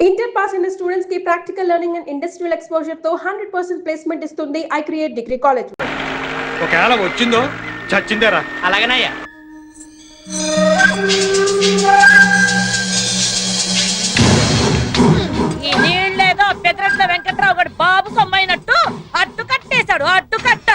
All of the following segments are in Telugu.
ఇంటర్ పాస్ అయిన స్టూడెంట్స్ కి practical learning and industrial exposure తో 100% ప్లేస్మెంట్ ఇస్తుంది ఐ క్రియేట్ డిగ్రీ కాలేజ్. ఒకవేళ వచ్చిందో చచ్చిందేరా. అలాగేనయ్యా. ఈ నీళ్ళేదో పెదరెట్ల వెంకట్రావు గడి బాబు సొమ్మైనట్టు అడ్డు కట్టేశాడు. అడ్డు కట్ట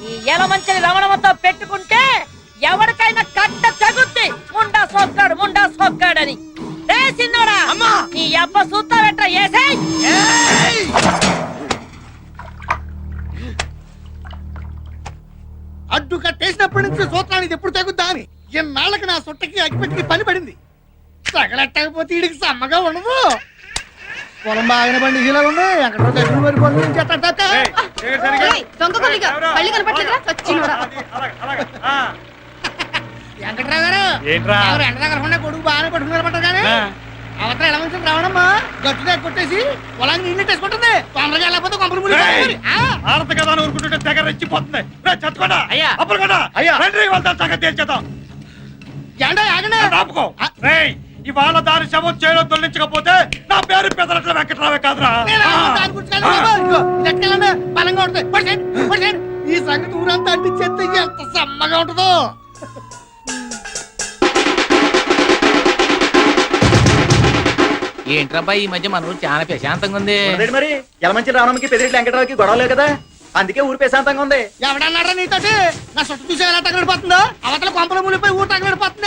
ఈ ఎలమంచలి రమణమతో పెట్టుకుంటే ఎవరికైనా కట్ట తగుద్ది. ముండా సోక్కాడని సిన్నోడా నీ అబ్బ సూత్తా వెంట ఏసేయ్. అడ్డు కట్టేసినప్పటి నుంచి సూత్రానికి ఎప్పుడు తగ్గుద్దా అని ఎన్నాళ్ళకి నా సొట్టకి అగ్గిపెట్టికి పని పడింది. తగలట్టకపోతే వీడికి సమ్మగా ఉండదు. పొలం బాగిన బండి ఇలా ఉంది. ఎక్కడో దగ్గర వరకు వెంకట్రావు గారు ఎండ దగ్గర ఉన్న కొడుకు బాగానే పట్టుకున్నారమంటారు కానీ అవతల ఎలా మంచి రావడమ్మా గట్టు దగ్గర కొట్టేసి పొలాన్ని నీళ్ళు వేసుకుంటుంది. తొందరగా వెళ్ళకపోతే కొంపలు ముడి ఆడత కదా ఊరుకుంటుంటే దగ్గర రెచ్చిపోతుంది. ఇవాళ దాని శవం చేయడం తొలగించకపోతే నా పేరు పెదరట్ల వెంకట్రావే కాదురా. బలంగా ఉంటుంది. ఈ సంగతి ఊరంతా అంటి చెత్త ఎంత సమ్మగా ఉంటుందో. ఏంట్రబ్బా ఈ మధ్య మన ఊరు చాలా ప్రశాంతంగా ఉంది. మరి యలమంచి రావణంకి పెదిరెడ్డి వెంకటరావుకి గొడవలేదు కదా, అందుకే ఊరు ప్రశాంతంగా ఉంది. ఎవడన్నారా నీతోటి? నా చుట్టూ చూసి ఎలా తగలడిపోతుందో. అవతల కొంపల మునిపోయి ఊరు తగలడిపోతుంది.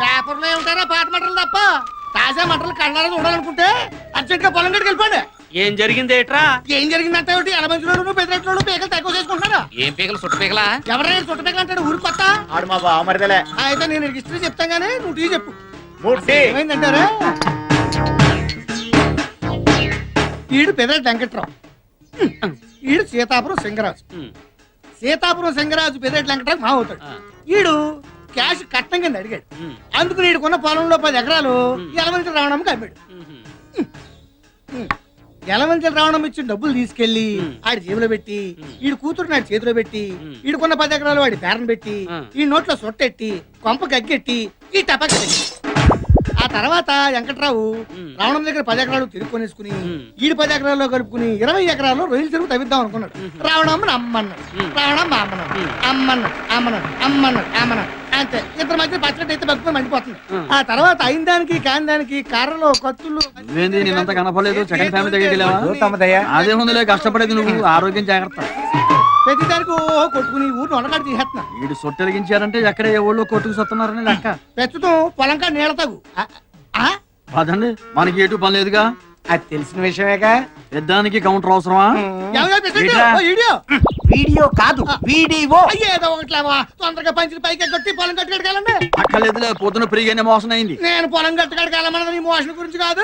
పేపర్లో ఏమిటారా పాత మంటలు తప్ప తాజా మంటలు కళ్ళారా చూడాలనుకుంటే అర్జెంట్ గా పొలం గడికి వెళ్ళిపోండి. ఏం జరిగింది ఏట్రా? ఏం జరిగిందంటే ఎలమంచులు పెద్దరెట్లు పీకలు తక్కువ చేసుకుంటున్నారా? ఏం పీకలు? చుట్ట పీకలా? ఎవరైనా చుట్ట పీకలు అంటాడు ఊరు కొత్త. ఆడు మా బావమరిదలే. అయితే నేను హిస్టరీ చెప్తాను గానీ నువ్వు టీ చెప్పు. ఏమైందంటారా? ఈడు పెదరెడ్డి వెంకట్రావు, ఈడు సీతాపురం సింగరాజు. సీతాపురం సింగరాజు పెదరెడ్డి వెంకట్రావు మా అవుతాడు. ఈడు క్యాష్ కట్నం కింద అడిగాడు. అందుకు నీడుకున్న పొలంలో 10 ఎకరాలు యలమంచల రావణమ్మకి అమ్మాడు. యలమంచల రావణం ఇచ్చిన డబ్బులు తీసుకెళ్లి ఆడి జేబులో పెట్టి ఈడు కూతురు నాడు చేతిలో పెట్టి ఈడుకున్న 10 ఎకరాలు వాడి పేరను పెట్టి ఈ నోట్లో సొట్టెట్టి కొంప గగ్గెట్టి ఈ టపాక. ఆ తర్వాత వెంకట్రావు రావణం దగ్గర 10 ఎకరాలు తిరుక్కొనేసుకుని ఈడు 10 ఎకరాల్లో కలుపుకుని 20 ఎకరాల్లో రొయ్యలు తిరుగు తవ్విద్దాం అనుకున్నాడు. రావణమ్మని అమ్మన్నాడు. రావణమ్మ అమ్మన్నాడు. అంతే. ఇద్దరు మధ్య పచ్చడి అయితే బతుకుని మండిపోతుంది. ఆ తర్వాత అయిన దానికి కాని దానికి కర్రలు కత్తులు కనపడలేదు. సెకండ్ ఫ్యామిలీ దగ్గరికి అదే ముందులే కష్టపడేది నువ్వు. ఆరోగ్యం జాగ్రత్త. ప్రతి దానికి కొట్టుకుని ఊరిని వండకాడు తీసేస్తున్నా. వీడు సొట్టెలిగించారంటే ఎక్కడ ఏ ఊళ్ళో కొట్టుకు సత్తున్నారని లెక్క. ప్రస్తుతం పొలం కాడ నీళ్ళ తగు అదండి మనకి ఎటు పని లేదుగా. అది తెలిసిన విషయమేగా. పెద్దానికి కౌంటర్ అవసరమా? వీడియో కాదు వీడియో. ఏదో ఒకట్లేవా తొందరగా పంచి పైకి కొట్టి పొలం కట్టుకెళ్ళండి. అక్కర్లేదులే, పొద్దున ఫ్రీగానే మోసం అయింది. నేను పొలం కట్టుకెళ్ళమన్నది మోషన్ గురించి కాదు.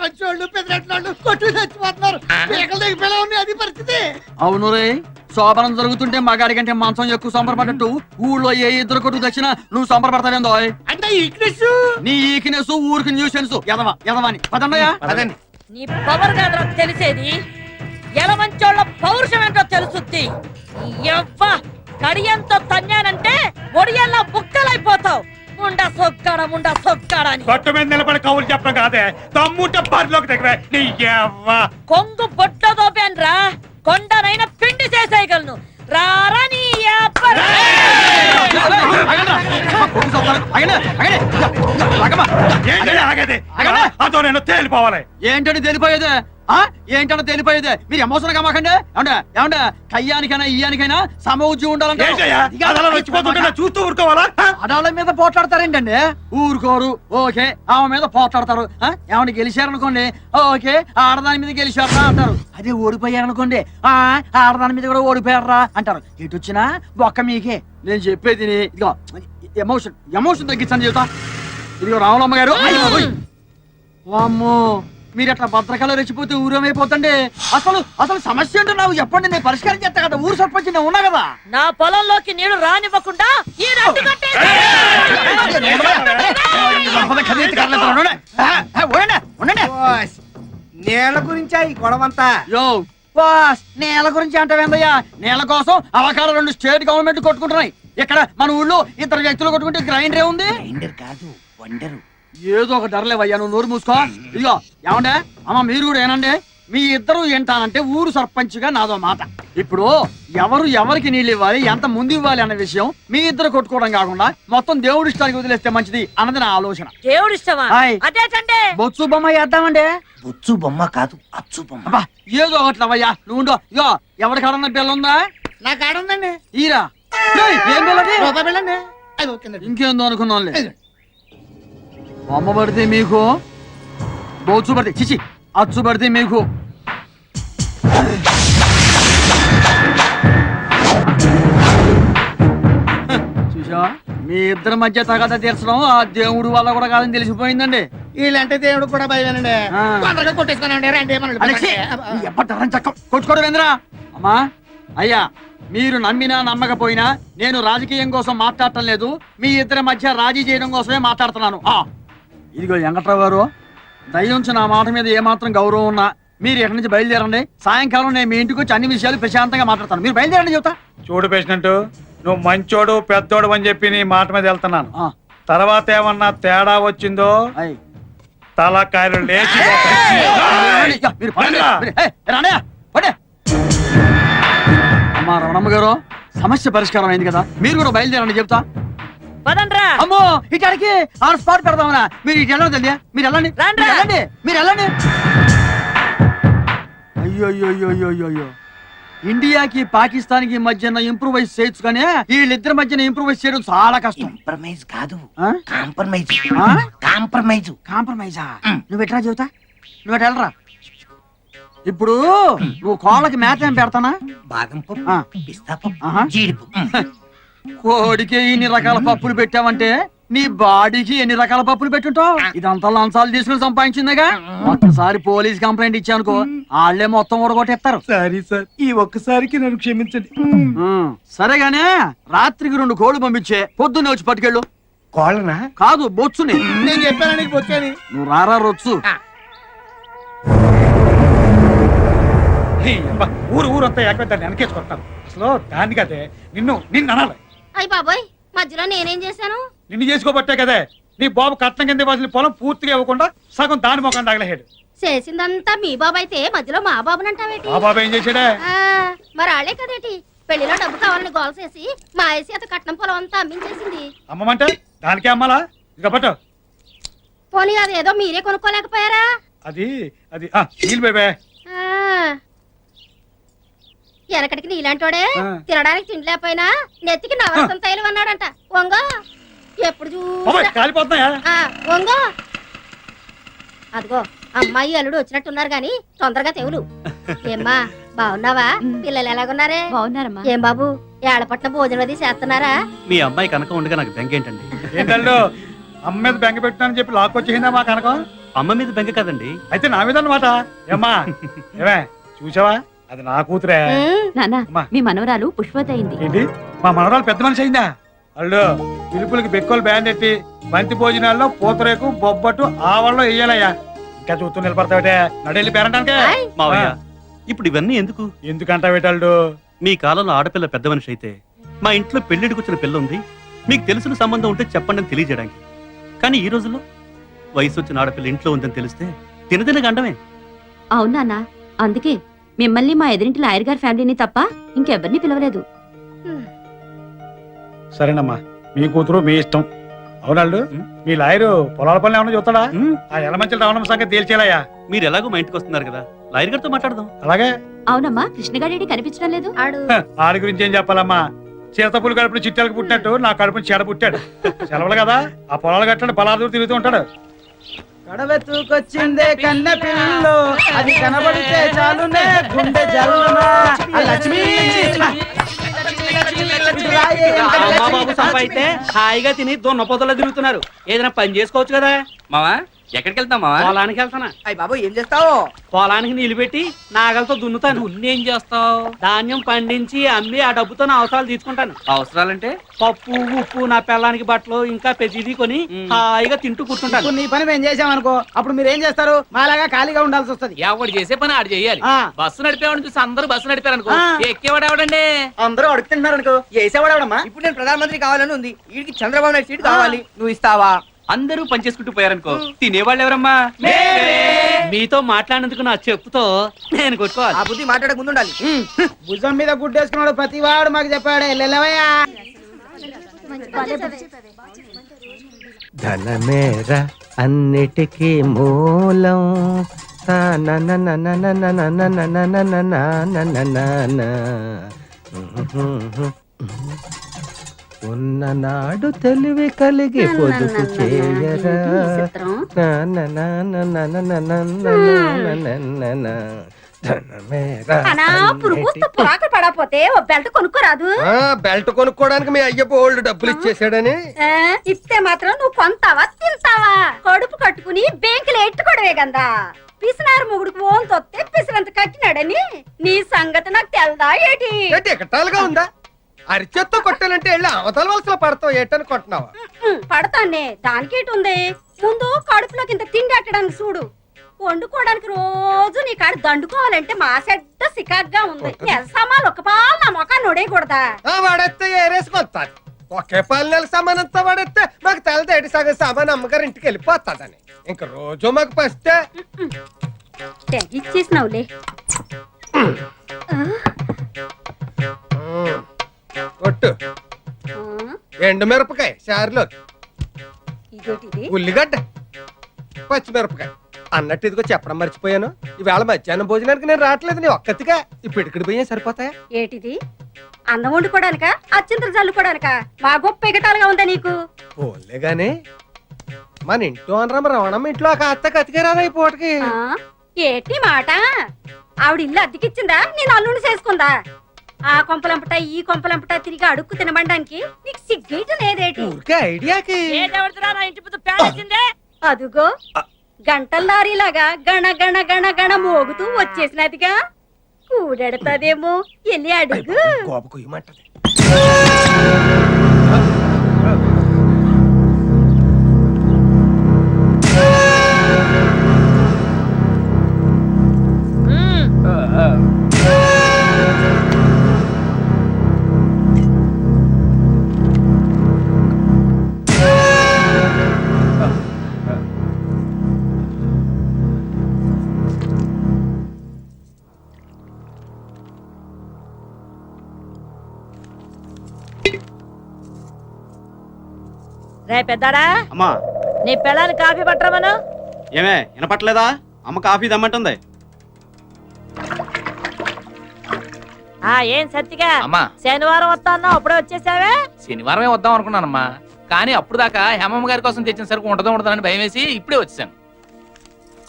మంచోళ్ళు పెద్దోళ్ళు కొట్టు చచ్చిపోతున్నారు. పీకలు దిగిపోయేలా ఉంది అది పరిస్థితి. అవును రే, శోభనం జరుగుతుంటే మగాడి కంటే మంచం ఎక్కువ సంబరపడ్డట్టు ఊళ్ళో ఏ ఇద్దరు కొట్టు దక్షిణ నువ్వు సంబరపడతావేందో. అంటే నీ ఈక్నెస్ ఊరికి న్యూసెన్స్. ఎదవాని పదండయా. నీ పవర్ కాదురా తెలిసేది, ఎలమంచోళ్ళ పౌరుషం ఏంటో తెలుసుద్ది. కడియంతో తన్నానంటే ఒడియల్లా బుక్కలైపోతావు. ముండా సొక్కాడా అని గట్టు మీద నిలబడి కవులు చెప్పడం కాదే, తమ్ముంటే బరిలోకి దగ్గర కొంగు బొట్ల దోపాన్రా. కొండనైనా పిండి చేసేయగలను. రారా నీ అదో నేను తేలిపోవాలి. ఏంటంటే తెలిపోయేదే? ఏంటంటే తెలిపోయేదే? మీరు ఎమోషన్ గా మాకండి. ఏమంటే కయ్యానికైనా ఇయ్యానికైనా సమౌజ్యం ఉండాలంటే చూస్తూ ఊరుకోవాలా? ఆడవాళ్ళ మీద పోట్లాడతారేంటండి? ఊరుకోరు. ఓకే, ఆమె మీద పోట్లాడతారు. ఏమన్నా గెలిచారనుకోండి, ఓకే ఆడదాని మీద గెలిచారా అంటారు. అదే ఓడిపోయారనుకోండి, ఆడదాని మీద కూడా ఓడిపోయారా అంటారు. ఇటు వచ్చినా ఒక్క మీకే. నేను చెప్పేది ఇదిగో, ఎమోషన్ తగ్గించండి చెబుతా. ఇదిగో రావులమ్మ గారు, అమ్మో మీరు అట్లా భద్రకాలు రెచ్చిపోతే ఊరేమైపోతండి. అసలు సమస్య అంటే నాకు చెప్పండి, నేను పరిష్కారం చేస్తా కదా. ఊరు సర్పంచ్ నేను ఉన్నా కదా. నా పొలంలోకి నీళ్లు రానివ్వకుండా నేల గురించా ఈ గొడవంతా? నేల గురించి అంటావేందయ్యా? నేల కోసం అవకాశం 2 స్టేట్ గవర్నమెంట్ కొట్టుకుంటున్నాయి. ఇక్కడ మన ఊళ్ళో 2 వ్యక్తులు కొట్టుకుంటే గ్రైండర్ ఉంది. గ్రైండర్ కాదు, వండరు. ఏదో ఒక ధరలేవయ్యా, నువ్వు నోరు మూసుకో. ఇదిగో ఏమండే అమ్మ, మీరు కూడా ఏనండి, మీ ఇద్దరు ఏంటానంటే ఊరు సర్పంచ్గా నాదో మాట. ఇప్పుడు ఎవరు ఎవరికి నీళ్ళు ఇవ్వాలి, ఎంత ముందు ఇవ్వాలి అన్న విషయం మీ ఇద్దరు కొట్టుకోవడం కాకుండా మొత్తం దేవుడి ఇష్టానికి వదిలేస్తే మంచిది అన్నది నా ఆలోచన. దేవుడు ఇష్టమా? హాయ్. అదేటండి బొత్సు బొమ్మ వేద్దామండి. బొచ్చు బొమ్మ కాదు, అచ్చు బొమ్మ. అబ్బా ఏదో ఒకట్లవయ్యా, నువ్వు ఉండో. ఇగో ఎవరికాడన్న బిల్ల ఉందా? నా కాడ ఉందండి. ఈరా ఏయ్, ఏం బిల్లది? రూపాయి బిళ్ళండి. అది ఓకేనండి. ఇంకేందో అనుకున్నాంలే. బొమ్మ పడితే మీకు, బొచ్చు పడితే చిచి అచ్చు పడితే మీకు. చూసావా, మీ ఇద్దరి మధ్య తగద తీర్చడం ఆ దేవుడు వల్ల కూడా కాదని తెలిసిపోయిందండి. వీళ్ళంటే దేవుడు కూడా భయమేనండి. ఆ. తొందరగా కొట్టేసుకున్నాండి. రండి అలెక్సీ, నీ ఎప్పటికీ చక్కం కొట్టుకోవడమేంద్రా? అమ్మా అయ్యా, మీరు నమ్మినా నమ్మకపోయినా నేను రాజకీయం కోసం మాట్లాడటం లేదు, మీ ఇద్దరి మధ్య రాజీ చేయడం కోసమే మాట్లాడుతున్నాను. ఇదిగో వెంకట్రావు గారు, దయ్యుంచి నా మాట మీద ఏమాత్రం గౌరవం ఉన్నా మీరు ఎక్కడి నుంచి బయలుదేరండి. సాయంకాలం నేను మీ ఇంటికి వచ్చి అన్ని విషయాలు ప్రశాంతంగా మాట్లాడతాను. మీరు బయలుదేరండి చెబుతా. చూడు పేషెంట్, నువ్వు మంచోడు పెద్దోడు అని చెప్పి నీ మాట మీద వెళ్తున్నాను. ఆ, తర్వాత ఏమన్నా తేడా వచ్చిందో అయ్. తలకాయలు లేచి ఇక మీరు పడండి. ఏయ్, రానయ్య, పడే. అమ్మా రమణమ్మ గారు, సమస్య పరిష్కారం అయింది కదా, మీరు కూడా బయలుదేరండి చెప్తా. పదండ్రా. అమ్మో ఇక్కడికి ఆన్ స్పాట్ పెడదామనా? మీరు ఇటు వెళ్ళండి తెలియా, మీరు వెళ్ళండి, రాండ్రా. మీరు వెళ్ళండి, మీరు వెళ్ళండి. అయ్యో అయ్యో అయ్యో అయ్యో అయ్యో అయ్యో, ఇండియాకి పాకిస్తాన్కి మధ్యన ఇంప్రూవైజ్ చేయొచ్చు కానీ వీళ్ళిద్దరి మధ్యన ఇంప్రూవైజ్ చేయడం చాలా కష్టం. కాంప్రమైజ్ కాదు, ఆ? కాంప్రమైజ్. ఆ? కాంప్రమైజ్. కాంప్రమైజా? నువ్వు ఎట్లా చెబుతా, నువ్వు ఎటు వెళ్ళరా. ఇప్పుడు నువ్వు కోళ్ళకి మేత ఏం పెడతానా? బాదం పప్పు, ఆ. పిస్తా పప్పు, ఆహా. జీడిపప్పు. కోడికి ఇన్ని రకాల పప్పులు పెట్టావంటే నీ బాడీకి ఎన్ని రకాల పప్పులు పెట్టుంటావు. ఇదంతా లంచాలు తీసుకుని సంపాదించిందిగా. ఒక్కసారి పోలీస్ కంప్లైంట్ ఇచ్చానుకో, వాళ్ళే మొత్తం ఊడగొట్టేస్తారు. సారీ సార్, ఈ ఒక్కసారికి నన్ను క్షమించండి. సరేగానే రాత్రికి 2 కోళ్ళు పంపించే, పొద్దున్నే వచ్చి పట్టుకెళ్ళు. కోళ్ళనా? కాదు, బొచ్చుని. నేను చెప్పాను నీకు వచ్చాని. నువ్వు రారా రొచ్చు. ఊరు ఊరంతా ఏకదాన్ని వెనకేసుకొస్తాను. అసలు దాన్ని కదే నిన్ను అనాలి. అయ్య బాబోయ్, మధ్యలో నేనేం చేశాను? నిన్ను చేసుకోబట్టే కదే నీ బాబు కట్నం కింద ఇవ్వాల్సిన పొలం పూర్తిగా ఇవ్వకుండా సగం దాని మొఖం తగలహేడు. చేసిందంతా మీ బాబు అయితే మధ్యలో మా బాబునంటావేటి? ఆ బాబు ఏం చేశాడే? మరి ఆళ్లే కదేటి పెళ్లిలో డబ్బు కావాలని గోల చేసి మా చేత కట్నం పొలం అంతా అమ్మించేసింది. అమ్మమంటే దానికే అమ్మాలా? ఇక పట్టు. పోనీ అదేదో మీరే కొనుక్కోలేకపోయారా? అది అది నీళ్ళు బేబే. వెనకటికి నీలాంటోడే ఆ. తినడానికి తిండి లేకపోయినా నెత్తికి నవరసం తైలం అన్నాడంట. వంగో, ఎప్పుడు చూసినా కాలిపోతున్నాయా? వంగో. అదిగో అమ్మాయి అల్లుడు వచ్చినట్టున్నారు గాని తొందరగా తెవులు. ఏమ్మా బాగున్నావా? పిల్లలు ఎలాగున్నారే? బాగున్నారమ్మా. ఏం బాబు ఏడపట్ల భోజనం అది చేస్తున్నారా? మీ అమ్మాయి కనుక ఉండగా నాకు బెంగ ఏంటండి? ఏంటల్లు అమ్మ మీద బెంగ పెట్టానని చెప్పి లాక్కొచ్చేసిందా మా కనకం? అమ్మ మీద బెంగ కదండి. అయితే నా మీద అన్నమాట. ఏమ్మా ఏమే చూసావా, అది నా కూతురే. నాన్న, అమ్మా. మీ మనవరాలు పుష్పవతి అయింది. ఏంటి మా మనవరాలు పెద్ద మనిషి అయిందా? అల్లు పిలుపులకి బెక్కలు బ్యాండ్ ఎట్టి బంతి భోజనాల్లో పూతరేకు బొబ్బట్టు ఆవల్లో వేయాలయ్యా. ఇంకా చూస్తూ నిలబడతావిటే, నడెళ్ళి పేరంటానికే. మావయ్య, ఇప్పుడు ఇవన్నీ ఎందుకు? ఎందుకంటావేటల్లు? మీ కాలంలో ఆడపిల్ల పెద్ద మనిషి అయితే మా ఇంట్లో పెళ్లిడికి వచ్చిన పిల్ల ఉంది, మీకు తెలిసిన సంబంధం ఉంటే చెప్పండి అని తెలియజేయడానికి. కానీ ఈ రోజుల్లో వయసు వచ్చిన ఆడపిల్ల ఇంట్లో ఉందని తెలిస్తే తినదిన గండమే. అవునా, అందుకే మిమ్మల్ని మా ఎదురింటి లాయర్ గారి ఫ్యామిలీని తప్ప ఇంకెవరిని పిలవలేదు. సరేనమ్మా, మీ కూతురు మీ ఇష్టం. అవునాళ్ళు మీ లాయరు పొలాల పనులు ఏమన్నా చూస్తాడా? ఆ ఎలమంచి రావడం సంగతి తేల్చేలాయా? మీరు ఎలాగో మా ఇంటికి వస్తున్నారు కదా, లాయర్ గారితో మాట్లాడదాం. అలాగే. అవునమ్మా, కృష్ణగాడి కనిపించడం లేదు. ఆడు ఆడి గురించి ఏం చెప్పాలమ్మా? చిరతపులు కడుపుని చిట్టాలకు పుట్టినట్టు నా కడుపుని చెడ పుట్టాడు. సెలవులు కదా, ఆ పొలాలు కట్టండి పలాదూరు తిరుగుతూ ఉంటాడు. కడవెత్తుకొచ్చిందే కన్న పిల్లు, అది కనబడితే చాలునే గుండె జల్లునా. లక్ష్మి బాబు సంపాయితే హాయిగా తిని దొన్న పొదలో తిరుగుతున్నారు. ఏదైనా పని చేసుకోవచ్చు కదా. మావా ఎక్కడికి వెళ్తాం మావా? పొలానికి వెళ్తానా. అయ్య బాబు ఏం చేస్తావు? పొలానికి నీళ్లు పెట్టి నాగలతో దున్నుతాను. ఏం చేస్తావు? ధాన్యం పండించి అమ్మి ఆ డబ్బుతో నా అవసరాలు తీసుకుంటాను. అవసరాలంటే పప్పు ఉప్పు, నా పిల్లానికి బట్టలు, ఇంకా ప్రతిదీ కొని హాయిగా తింటూ కూర్చుంటాను. నీ పని మేము చేసామనుకో, అప్పుడు మీరు ఏం చేస్తారు? మాలాగా ఖాళీగా ఉండాల్సి వస్తుంది. ఎవడు చేసే పని ఆడు చేయాలి. ఆ. బస్సు నడిపేవాడిని చూసి అందరూ బస్సు నడిపారు అనుకో, ఆ. ఎక్కేవాడు ఎవడండి? అందరూ అడుగుతున్నారు అనుకో, వేసేవాడమ్మా. ఇప్పుడు నేను ప్రధానమంత్రి కావాలని ఉంది, వీడికి చంద్రబాబు నాయుడు సీట్ కావాలి. నువ్వు ఇస్తావా? అందరూ పనిచేసుకుంటూ పోయారనుకో తినేవాళ్ళు ఎవరమ్మా? మీతో మాట్లాడినందుకు నా చెప్పుతో నేను కొట్టుకోవాలి. ఆ బుద్ధి మాట్లాడక ముందు ఉండాలి. భుజం మీద గుడ్డేసుకున్నాడు ప్రతి వాడు మాకు చెప్పాడే లెల్లవయ్యా. ధనమేర అన్నిటికీ మూలం ఉన్ననాడు తెలివి కలిగి పొదుపు చేయరా పురాకు పడపోతే ఓ బెల్ట్ కొనుక్కోరాదు. బెల్ట్ కొనుక్కోడానికి మీ అయ్య బోల్డ్ డబ్బులు ఇచ్చేసాడని ఇస్తే మాత్రం నువ్వు కొంటావా తింటావా? కడుపు కట్టుకుని బ్యాంకులో ఎట్టుకోవడమే గందా. పిసినారు మొగుడుకు ఓన్ తొత్తే పిసినంత కట్టినాడని నీ సంగతి నాకు తెల్దా ఏటి? ఎకటాలుగా ఉందా? అరిచేత్తో కొట్టాలంటే వెళ్ళి అవతల వలసలో పడతావు ఏటని కొట్టినావా? పడతానే దానికేటి ఉంది. ముందు కడుపులోకి ఇంత తిండి అట్టడానికి చూడు. వండుకోవడానికి రోజు నీ కాడ దండుకోవాలంటే మా సెడ్డ సికాగ్గా ఉంది. నెల సామాన్లు ఒక పాలు నా మొఖాన్ని నొడేయకూడదా? వాడేస్తే ఏరేసుకొస్తాది. ఒకే పాలు నెల సామానంతా వాడేస్తే మాకు తెలదేటి సగం సామాన్ అమ్మగారు ఇంటికి వెళ్ళిపోతాదని. ఇంక రోజు మాకు పస్తే ఇచ్చేసినావులే. కొట్టు ఎండు మిరపకాయ చారులో, ఇదేటిది? ఉల్లిగడ్డ, పచ్చిమిరపకాయ. అన్నట్టు ఇదిగో చెప్పడం మర్చిపోయాను. ఈవేళ మధ్యాహ్నం భోజనానికి నేను రావట్లేదు. నీ ఒక్కతిగా ఇప్పుడు ఇక్కడికి పోయే సరిపోతాయా? ఏటిది? అన్నం వండుకోవడానికా అచ్చింతలు చల్లుకోవడానికా? మా గొప్ప ఎగటాలుగా ఉందా నీకు? పోలే గాని మన ఇంట్లో అనరం రవణమ్మ ఇంట్లో ఒక అత్త కతికేరాదా ఈ పూటకి? ఏటి మాట? ఆవిడ ఇల్లు అద్దెకిచ్చిందా? నేను అల్లుని చేసుకుందా? ఆ కొంపలంపట ఈ కొంపలంపట తిరిగి అడుక్కు తినబడడానికి నీకు సిగ్గేయటం లేదేటి? ఊరికే ఐడియాకి నా ఇంటి ముందు పేడేసిందే. అదుగో గంటల లారీలాగా గణ గణ గణ గణ మోగుతూ వచ్చేసినదిగా. కూడెడతాదేమో వెళ్ళి అడుగు. కోప కుయ్యమంటది. రే పెద్దాడా, అమ్మా నీ పిల్లని కాఫీ పట్టమను. ఏమే వినపట్లేదా? అమ్మ కాఫీ దమ్మంటుంది. ఏం సత్తిగా అమ్మా శనివారం వస్తా అన్నావు, అప్పుడే వచ్చేసావే? శనివారమే వద్దాం అనుకున్నానమ్మా, కానీ అప్పుడు దాకా హేమమ్మ గారి కోసం తెచ్చిన సరుకు ఉండదని భయం వేసి ఇప్పుడే వచ్చేసాను.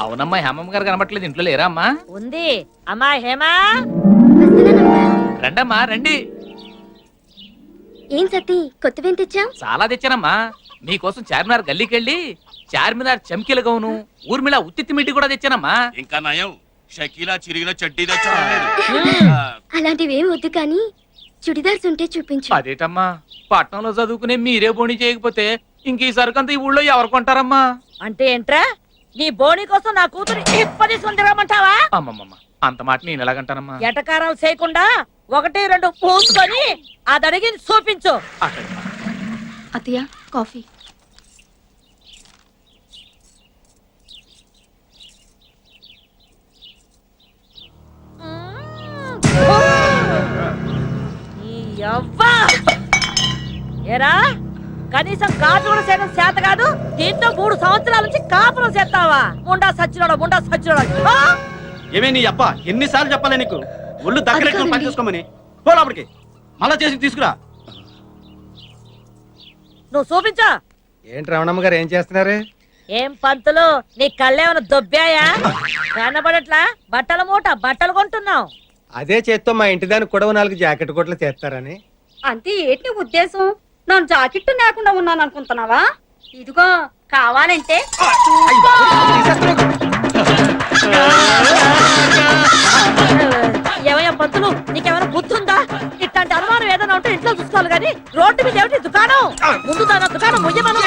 అవునమ్మా, హేమమ్మ గారు కనబట్లేదు, ఇంట్లో లేరా అమ్మా? ఉంది. అమ్మా హేమా, రండమ్మా రండి. ఏం సత్తి కొత్తవేం తెచ్చా? చాలా తెచ్చానమ్మా. మీకోసం చార్మినార్ గల్లీకి వెళ్ళి చార్మినార్ చమ్కీల గౌను, ఊర్మిళ ఉత్తిత్తి మిట్టి కూడా తెచ్చానమ్మా. ఇంకా నయం, షకీలా చిరిగిన చడ్డీ తెచ్చా. అలాంటివేం వద్దు కానీ చుడిదార్స్ ఉంటే చూపించు. అదేటమ్మా, పట్నంలో చదువుకునే మీరే బోణి చేయకపోతే ఇంక ఈ సరుకంతా ఈ ఊళ్ళో ఎవరు కొంటారమ్మా? అంటే ఏంట్రా, నీ బోని కోసం నా కూతురు ఇప్పటి సుందరమంటావా? అమ్మమ్మమ్మ, అంత మాట నేను ఎలాగంటానమ్మా? ఎటకారాలు చేయకుండా 1-2 పూసుకొని అది అడిగి చూపించు. అత్తయ్య కాఫీ. ఏరా, కనీసం కాపు కూడా చేయడం చేత కాదు, దీంతో 3 సంవత్సరాల నుంచి కాపురం చేస్తావా? ముండా సచ్చినోడా. ఏమే నీ అప్ప ఎన్నిసార్లు చెప్పాలి నీకు? ఒళ్ళు దగ్గర పని చేసుకోమని పోలాపడికి మళ్ళా చేసి తీసుకురా. నువ్వు చూపించా. ఏంటి రమణమ్మ గారు ఏం చేస్తున్నారు? ఏం పంతులు, నీ కళ్ళేమన్నా దొబ్బాయా? కనబడట్లా? బట్టల మూట బట్టలు కొంటున్నావు. అదే చేత్తో మా ఇంటి దానికి కూడా 4 జాకెట్ కోట్లు చేస్తారని. అంతే ఏంటి ఉద్దేశం? నన్ను జాకెట్టు లేకుండా ఉన్నాను అనుకుంటున్నావా? ఇదిగో కావాలంటే ఏమయ్యా పంతులు, నీకేమైనా బుద్ధి ఉందా? ఇట్లాంటి అనుమానం ఏదైనా ఉంటే ఇంట్లో చూసుకోవాలి కానీ రోడ్డు మీద ఏమిటి దుకాణం? ముందు దాని దుకాణం ముయ్యమను.